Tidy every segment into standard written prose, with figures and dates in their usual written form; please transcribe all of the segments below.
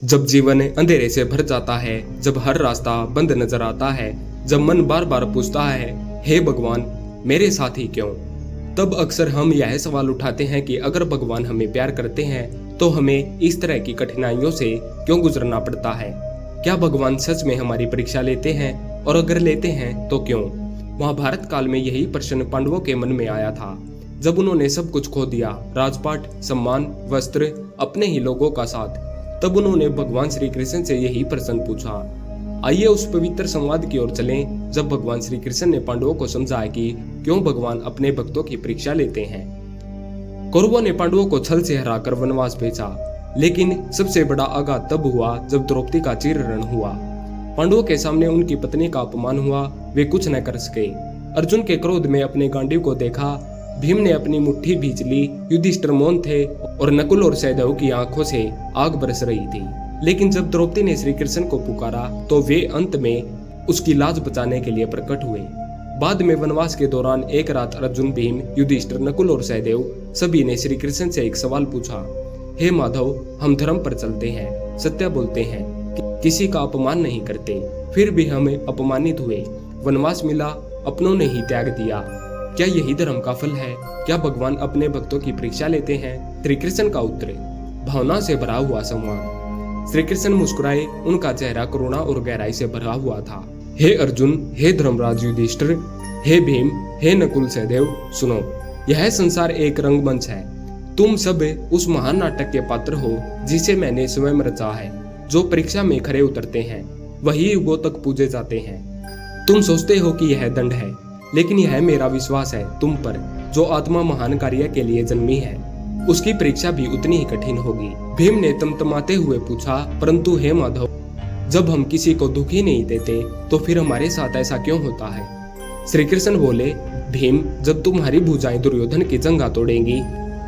जब जीवन अंधेरे से भर जाता है, जब हर रास्ता बंद नजर आता है, जब मन बार बार पूछता है, हे भगवान मेरे साथ ही क्यों? तब अक्सर हम यह सवाल उठाते हैं कि अगर भगवान हमें प्यार करते हैं तो हमें इस तरह की कठिनाइयों से क्यों गुजरना पड़ता है? क्या भगवान सच में हमारी परीक्षा लेते हैं, और अगर लेते हैं तो क्यों? महाभारत काल में यही प्रश्न पांडवों के मन में आया था। जब उन्होंने सब कुछ खो दिया, राजपाट, सम्मान, वस्त्र, अपने ही लोगों का साथ, तब उन्होंने भगवान श्री कृष्ण से यही प्रश्न पूछा। आइए उस पवित्र संवाद की ओर चलें, जब भगवान श्री कृष्ण ने पांडवों को समझाया कि क्यों भगवान अपने भक्तों की परीक्षा लेते हैं। कौरवों ने पांडवों को छल से हराकर वनवास भेजा, लेकिन सबसे बड़ा आघात तब हुआ जब द्रौपदी का चीरहरण हुआ। पांडवों के सामने उनकी पत्नी का अपमान हुआ, वे कुछ न कर सके। अर्जुन के क्रोध में अपने गांडीव को देखा, भीम ने अपनी मुट्ठी भींच ली, युधिष्ठिर मौन थे और नकुल और सहदेव की आंखों से आग बरस रही थी। लेकिन जब द्रौपदी ने श्री कृष्ण को पुकारा तो वे अंत में उसकी लाज बचाने के लिए प्रकट हुए। बाद में वनवास के दौरान एक रात अर्जुन, भीम, युधिष्ठिर, नकुल और सहदेव सभी ने श्री कृष्ण से एक सवाल पूछा, हे माधव, हम धर्म पर चलते हैं, सत्य बोलते हैं, किसी का अपमान नहीं करते, फिर भी हम अपमानित हुए, वनवास मिला, अपनों ने ही त्याग दिया। क्या यही धर्म का फल है? क्या भगवान अपने भक्तों की परीक्षा लेते हैं? श्री कृष्ण का उत्तर, भावना से भरा हुआ संवाद। श्री कृष्ण मुस्कुराए, उनका चेहरा करुणा और गहराई से भरा हुआ था। हे अर्जुन, हे धर्मराज युधिष्ठिर, हे भीम, हे नकुल सहदेव, सुनो, यह संसार एक रंगमंच है। तुम सब उस महान नाटक के पात्र हो जिसे मैंने स्वयं रचा है। जो परीक्षा में खरे उतरते हैं वही युगों तक पूजे जाते हैं। तुम सोचते हो कि यह दंड है, लेकिन यह मेरा विश्वास है तुम पर। जो आत्मा महान कार्य के लिए जन्मी है उसकी परीक्षा भी उतनी ही कठिन होगी। भीम ने तमतमाते हुए पूछा, परंतु हे माधव, जब हम किसी को दुखी नहीं देते तो फिर हमारे साथ ऐसा क्यों होता है? श्री कृष्ण बोले, भीम, जब तुम्हारी भुजाएं दुर्योधन की जंघा तोड़ेंगी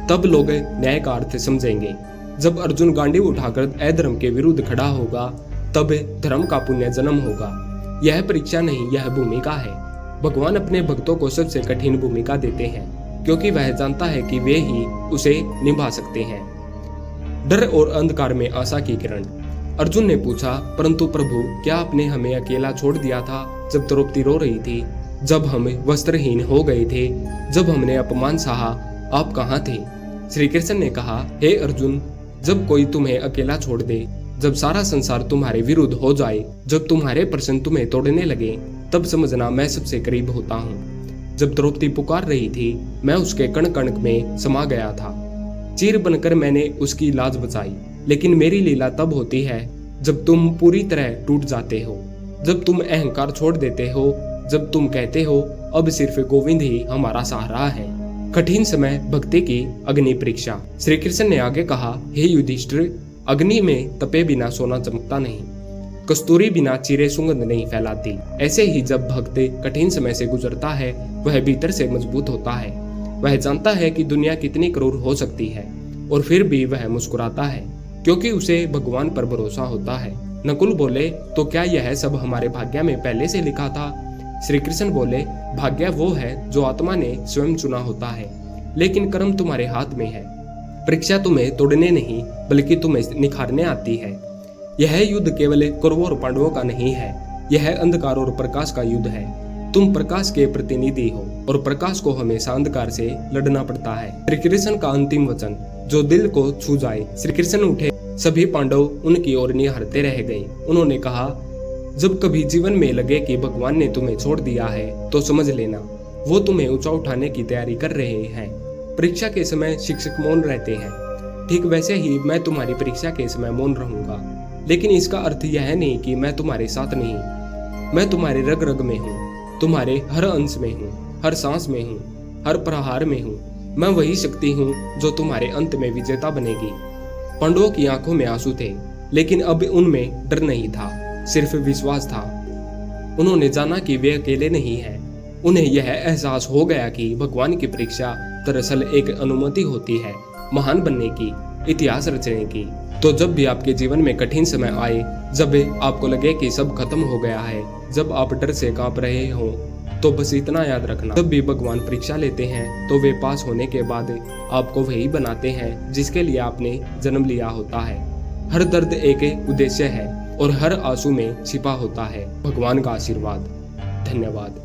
तब लोग न्याय का अर्थ समझेंगे। जब अर्जुन गांडीव उठाकर अधर्म के विरुद्ध खड़ा होगा तब धर्म का पुण्य जन्म होगा। यह परीक्षा नहीं, यह भूमिका है। भगवान अपने भक्तों को सबसे कठिन भूमिका देते हैं क्योंकि वह जानता है कि वे ही उसे निभा सकते हैं। डर और अंधकार में आशा की किरण। अर्जुन ने पूछा, परंतु प्रभु, क्या आपने हमें अकेला छोड़ दिया था जब द्रौपदी रो रही थी, जब हम वस्त्रहीन हो गए थे, जब हमने अपमान सहा, आप कहाँ थे? श्री कृष्ण ने कहा, हे अर्जुन, जब कोई तुम्हें अकेला छोड़ दे, जब सारा संसार तुम्हारे विरुद्ध हो जाए, जब तुम्हारे प्रश्न तुम्हें तोड़ने लगे, तब समझना मैं सबसे करीब होता हूँ। जब द्रौपदी पुकार रही थी, मैं उसके कण कण में समा गया था। चीर बनकर मैंने उसकी लाज बचाई। लेकिन मेरी लीला तब होती है जब तुम पूरी तरह टूट जाते हो, जब तुम अहंकार छोड़ देते हो, जब तुम कहते हो अब सिर्फ गोविंद ही हमारा सहारा है। कठिन समय, भक्ति की अग्नि परीक्षा। श्री कृष्ण ने आगे कहा, हे युधिष्ठिर, अग्नि में तपे बिना सोना चमकता नहीं, कस्तूरी बिना चीरे सुगंध नहीं फैलाती। ऐसे ही जब भक्त कठिन समय से गुजरता है वह भीतर से मजबूत होता है। वह जानता है कि दुनिया कितनी क्रूर हो सकती है और फिर भी वह मुस्कुराता है क्योंकि उसे भगवान पर भरोसा होता है। नकुल बोले, तो क्या यह सब हमारे भाग्य में पहले से लिखा था? श्री कृष्ण बोले, भाग्य वो है जो आत्मा ने स्वयं चुना होता है, लेकिन कर्म तुम्हारे हाथ में है। परीक्षा तुम्हें तोड़ने नहीं बल्कि तुम्हें निखारने आती है। यह युद्ध केवल कौरवों और पांडवों का नहीं है, यह अंधकार और प्रकाश का युद्ध है। तुम प्रकाश के प्रतिनिधि हो और प्रकाश को हमेशा अंधकार से लड़ना पड़ता है। श्री कृष्ण का अंतिम वचन जो दिल को छू जाए। श्री कृष्ण उठे, सभी पांडव उनकी ओर निहारते रह गए। उन्होंने कहा, जब कभी जीवन में लगे कि भगवान ने तुम्हें छोड़ दिया है तो समझ लेना वो तुम्हें ऊंचा उठाने की तैयारी कर रहे हैं। परीक्षा के समय शिक्षक मौन रहते हैं, ठीक वैसे ही मैं तुम्हारी परीक्षा के समय मौन रहूंगा। लेकिन इसका अर्थ यह नहीं कि मैं तुम्हारे साथ नहीं। मैं तुम्हारे रग रग में हूँ, तुम्हारे हर अंश में हूँ, हर सांस में हूँ, हर प्रहार में हूँ। मैं वही शक्ति हूँ जो तुम्हारे अंत में विजेता बनेगी। पांडवों की आंखों में आंसू थे, लेकिन अब उनमें डर नहीं था, सिर्फ विश्वास था। उन्होंने जाना कि वे अकेले नहीं हैं। उन्हें यह एहसास हो गया कि भगवान की परीक्षा दरअसल एक अनुमति होती है महान बनने की, इतिहास रचने की। तो जब भी आपके जीवन में कठिन समय आए, जब आपको लगे कि सब खत्म हो गया है, जब आप डर से कांप रहे हो, तो बस इतना याद रखना, जब भी भगवान परीक्षा लेते हैं तो वे पास होने के बाद आपको वही बनाते हैं जिसके लिए आपने जन्म लिया होता है। हर दर्द एक उद्देश्य है और हर आंसू में छिपा होता है भगवान का आशीर्वाद। धन्यवाद।